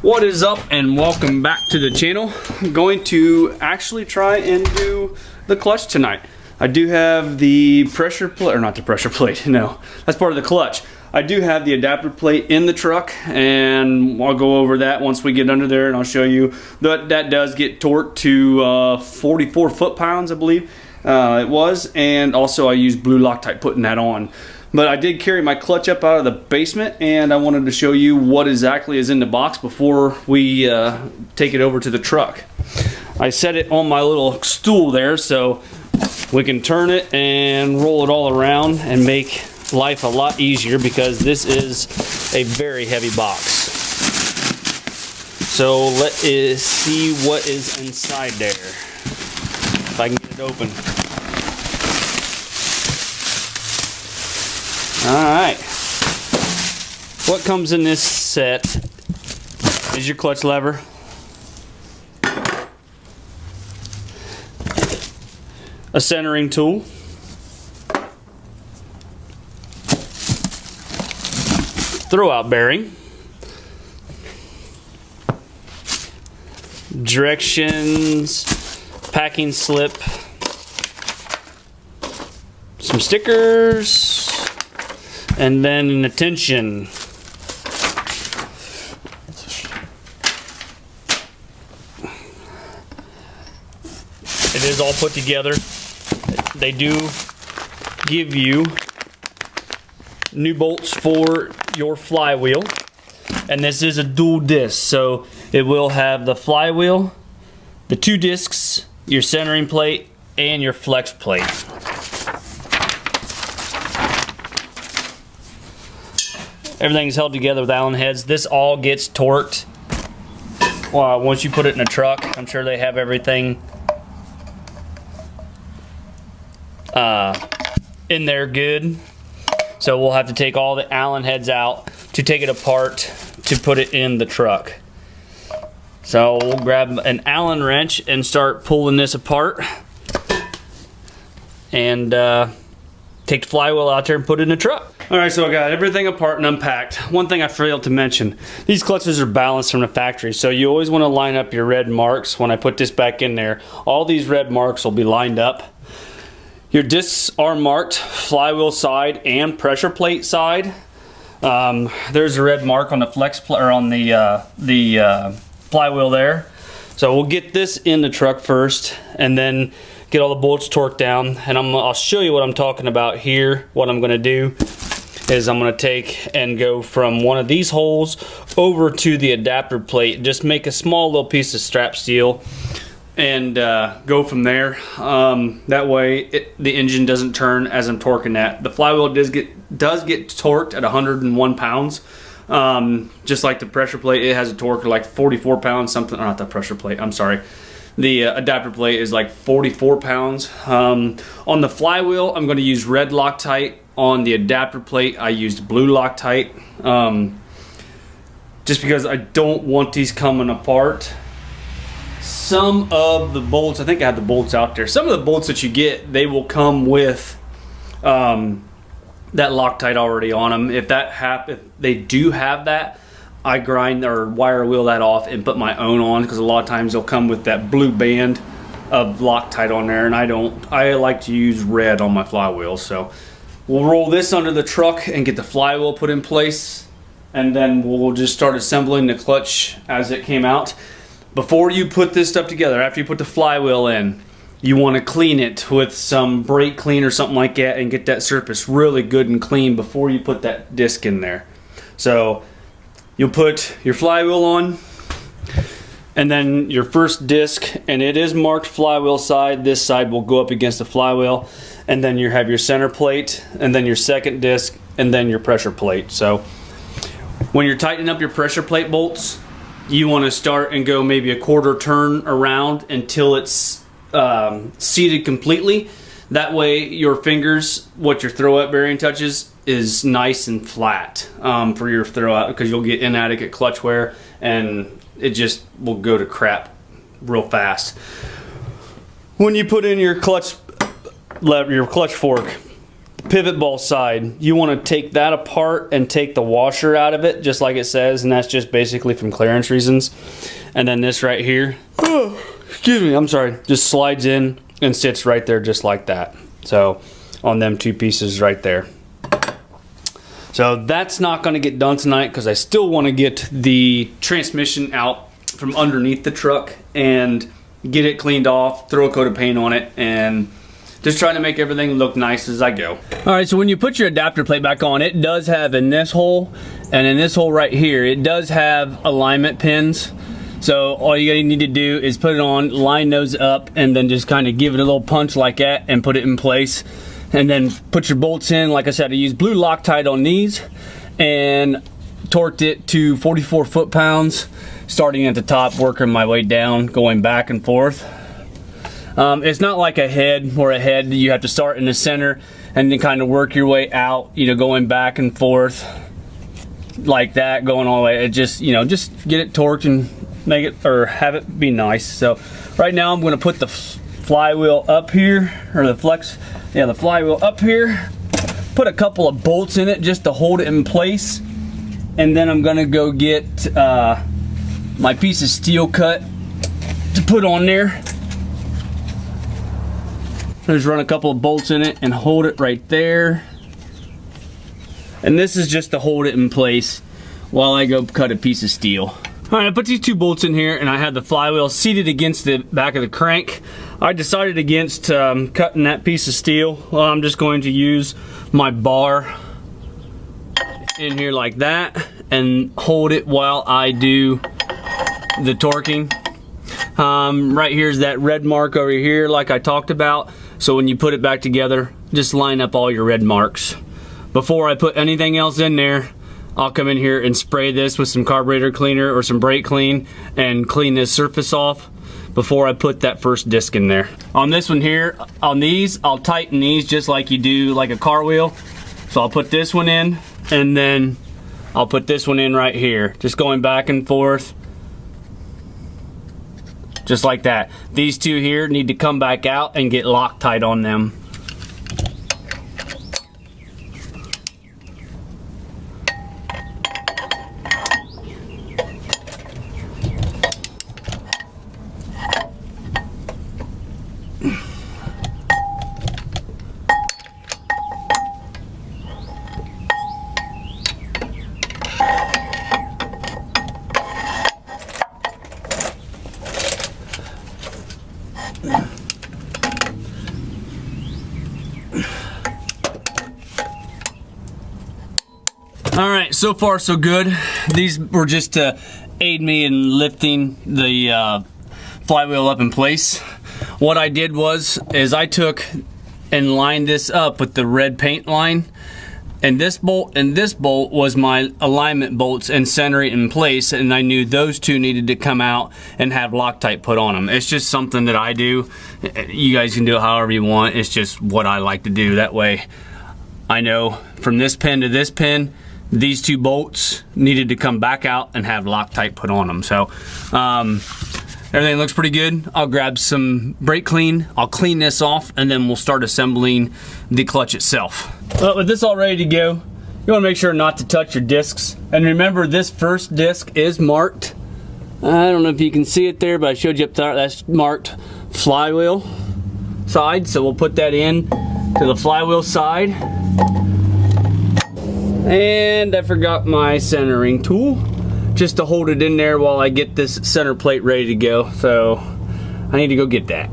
What is up, and welcome back to the channel. I'm going to actually try and do the clutch tonight. I do have the pressure plate, or not the pressure plate, no, that's part of the clutch. I do have the adapter plate in the truck, and I'll go over that once we get under there, and I'll show you that that does get torqued to 44 foot-pounds, I believe it was, and also I used blue Loctite putting that on. But I did carry my clutch up out of the basement, and I wanted to show you what exactly is in the box before we take it over to the truck. I set it on my little stool there so we can turn it and roll it all around and make life a lot easier, because this is a very heavy box. So let's see what is inside there, if I can get it open. Alright, what comes in this set is your clutch lever, a centering tool, throwout bearing, directions, packing slip, some stickers, and then an attention. It is all put together. They do give you new bolts for your flywheel, and this is a dual disc, so it will have the flywheel, the 2 discs, your centering plate, and your flex plate. Everything's held together with Allen heads. This all gets torqued once you put it in a truck. I'm sure they have everything in there good. So we'll have to take all the Allen heads out to take it apart to put it in the truck. So we'll grab an Allen wrench and start pulling this apart, and take the flywheel out there and put it in the truck. Alright, so I got everything apart and unpacked. One thing I failed to mention, these clutches are balanced from the factory, so you always want to line up your red marks. When I put this back in there, all these red marks will be lined up. Your discs are marked, flywheel side and pressure plate side. There's a red mark on the on the flywheel there. So we'll get this in the truck first, and then get all the bolts torqued down. And I'll show you what I'm talking about here. What I'm going to do is I'm going to take and go from one of these holes over to the adapter plate. Just make a small little piece of strap steel and go from there. That way the engine doesn't turn as I'm torquing that. The flywheel does get torqued at 101 pounds. Just like the pressure plate, it has a torque of like 44 pounds something. Not the pressure plate, I'm sorry. The adapter plate is like 44 pounds. On the flywheel, I'm going to use red Loctite. On the adapter plate, I used blue Loctite. Just because I don't want these coming apart. Some of the bolts, I think I have the bolts out there. Some of the bolts that you get, they will come with that Loctite already on them. If they do have that, I grind or wire wheel that off and put my own on, because a lot of times they'll come with that blue band of Loctite on there, and I like to use red on my flywheel. So we'll roll this under the truck and get the flywheel put in place, and then we'll just start assembling the clutch as it came out. Before you put this stuff together, after you put the flywheel in, you want to clean it with some brake clean or something like that, and get that surface really good and clean before you put that disc in there. So you'll put your flywheel on, and then your first disc, and it is marked flywheel side. This side will go up against the flywheel, and then you have your center plate, and then your second disc, and then your pressure plate. So when you're tightening up your pressure plate bolts, you want to start and go maybe a quarter turn around until it's seated completely. That way your fingers, what your throwout bearing touches, is nice and flat for your throwout, because you'll get inadequate clutch wear and it just will go to crap real fast. When you put in your clutch fork, pivot ball side, you want to take that apart and take the washer out of it, just like it says, and that's just basically from clearance reasons. And then this right here, excuse me, I'm sorry, just slides in and sits right there just like that. So on them two pieces right there. So that's not going to get done tonight because I still want to get the transmission out from underneath the truck and get it cleaned off, throw a coat of paint on it, and just trying to make everything look nice as I go. All right, so when you put your adapter plate back on, it does have in this hole and in this hole right here, it does have alignment pins. So all you need to do is put it on, line those up, and then just kind of give it a little punch like that and put it in place. And then put your bolts in. Like I said, I used blue Loctite on these and torqued it to 44 foot-pounds, starting at the top, working my way down, going back and forth. It's not like a head, where a head you have to start in the center and then kind of work your way out, you know, going back and forth like that, going all the way. It just, you know, just get it torqued and make it, or have it be nice. So right now I'm going to put the flywheel up here, or the the flywheel up here, put a couple of bolts in it just to hold it in place, and then I'm going to go get my piece of steel cut to put on there. Just run a couple of bolts in it and hold it right there. And this is just to hold it in place while I go cut a piece of steel. All right, I put these two bolts in here and I had the flywheel seated against the back of the crank. I decided against cutting that piece of steel. Well, I'm just going to use my bar in here like that and hold it while I do the torquing. Right here's that red mark over here like I talked about. So when you put it back together, just line up all your red marks. Before I put anything else in there, I'll come in here and spray this with some carburetor cleaner or some brake clean and clean this surface off before I put that first disc in there. On this one here, on these, I'll tighten these just like you do like a car wheel. So I'll put this one in and then I'll put this one in right here. Just going back and forth. Just like that. These two here need to come back out and get Loctite on them. All right, so far so good. These were just to aid me in lifting the flywheel up in place. What I did is I took and lined this up with the red paint line, and this bolt was my alignment bolts and center it in place, and I knew those two needed to come out and have Loctite put on them. It's just something that I do. You guys can do it however you want. It's just what I like to do. That way I know from this pin to this pin, these two bolts needed to come back out and have Loctite put on them. So everything looks pretty good. I'll grab some brake clean, I'll clean this off, and then we'll start assembling the clutch itself. Well, with this all ready to go, you want to make sure not to touch your discs. And remember, this first disc is marked. I don't know if you can see it there, but I showed you up there. That's marked flywheel side. So we'll put that in to the flywheel side. And I forgot my centering tool, just to hold it in there while I get this center plate ready to go. So I need to go get that.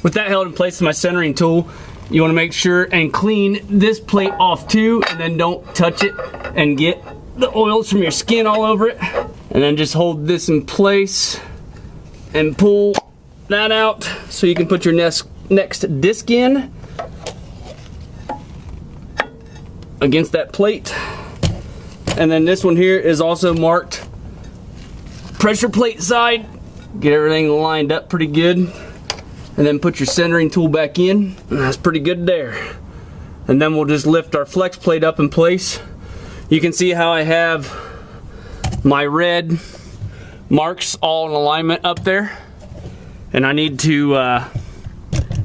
With that held in place with my centering tool, you want to make sure and clean this plate off too, and then don't touch it and get the oils from your skin all over it. And then just hold this in place and pull that out so you can put your next disc in against that plate. And then this one here is also marked pressure plate side. Get everything lined up pretty good, and then put your centering tool back in, and that's pretty good there. And then we'll just lift our flex plate up in place. You can see how I have my red marks all in alignment up there, and I need to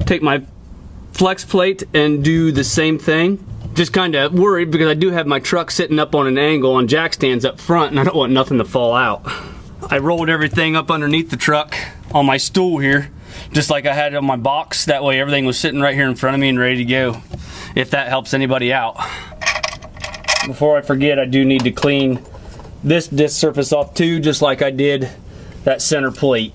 take my flex plate and do the same thing. just kind of worried because I do have my truck sitting up on an angle on jack stands up front, and I don't want nothing to fall out. I rolled everything up underneath the truck on my stool here, just like I had it on my box. That way everything was sitting right here in front of me and ready to go, if that helps anybody out. Before I forget, I do need to clean this disc surface off too, just like I did that center plate,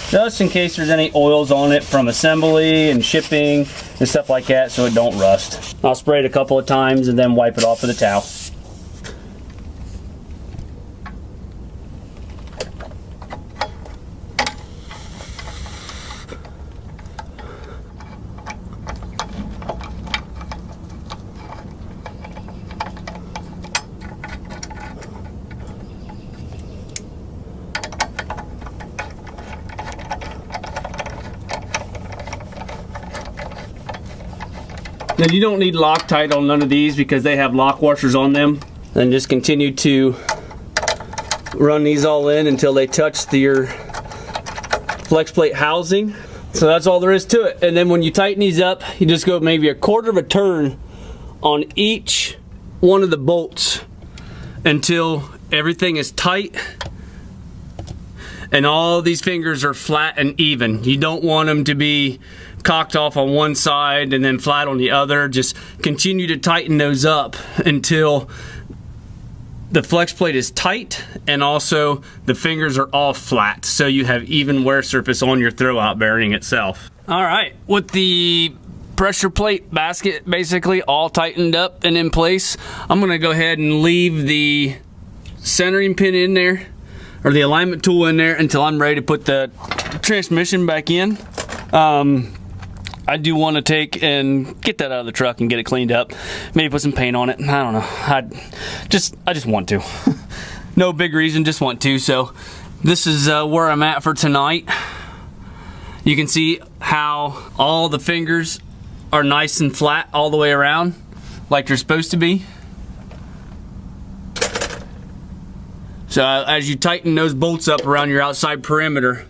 just in case there's any oils on it from assembly and shipping and stuff like that, so it don't rust. I'll spray it a couple of times and then wipe it off with a towel. Now you don't need Loctite on none of these because they have lock washers on them. And just continue to run these all in until they touch your flex plate housing. So that's all there is to it. And then when you tighten these up, you just go maybe a quarter of a turn on each one of the bolts until everything is tight and all these fingers are flat and even. You don't want them to be cocked off on one side and then flat on the other. Just continue to tighten those up until the flex plate is tight and also the fingers are all flat, so you have even wear surface on your throwout bearing itself. All right, with the pressure plate basket basically all tightened up and in place, I'm gonna go ahead and leave the centering pin in there, or the alignment tool in there, until I'm ready to put the transmission back in. I do want to take and get that out of the truck and get it cleaned up. Maybe put some paint on it. I don't know. I just want to. No big reason, just want to. So this is where I'm at for tonight. You can see how all the fingers are nice and flat all the way around, like they're supposed to be. So as you tighten those bolts up around your outside perimeter,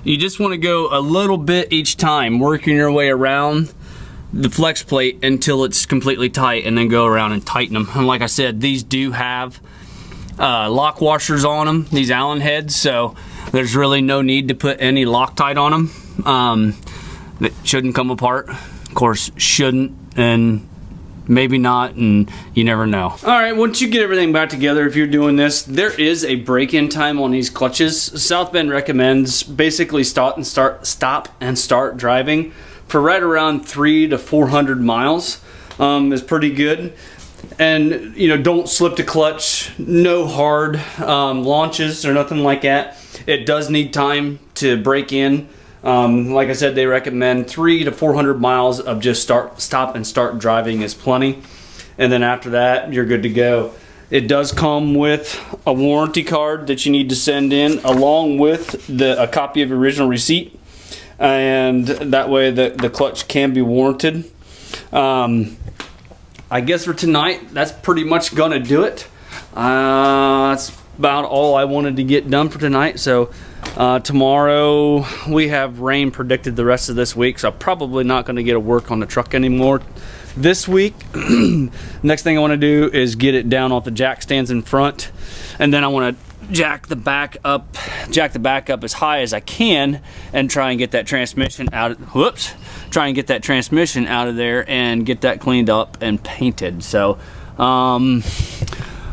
you just want to go a little bit each time, working your way around the flex plate until it's completely tight, and then go around and tighten them. And like I said, these do have lock washers on them, these Allen heads, so there's really no need to put any Loctite on them. It shouldn't come apart. Of course, shouldn't, and maybe not, and you never know. All right, once you get everything back together, if you're doing this, there is a break-in time on these clutches. South Bend recommends basically stop and start driving for right around 300 to 400 miles. Is pretty good. And you know, don't slip the clutch. No hard launches or nothing like that. It does need time to break in. Like I said, they recommend 300 to 400 miles of just stop and start driving is plenty, and then after that you're good to go. It does come with a warranty card that you need to send in, along with a copy of your original receipt, and that way the clutch can be warranted. I guess for tonight that's pretty much gonna do it. That's about all I wanted to get done for tonight. So tomorrow we have rain predicted the rest of this week, so I'm probably not going to get to work on the truck anymore this week. Next thing I want to do is get it down off the jack stands in front, and then I want to jack the back up as high as I can and try and get that transmission out. Try and get that transmission out of there and get that cleaned up and painted. So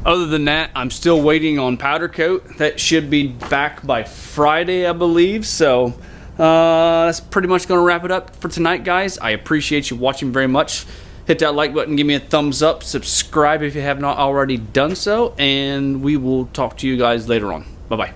other than that, I'm still waiting on powder coat. That should be back by Friday, I believe. So that's pretty much going to wrap it up for tonight, guys. I appreciate you watching very much. Hit that like button, give me a thumbs up, subscribe if you have not already done so, and we will talk to you guys later on. Bye-bye.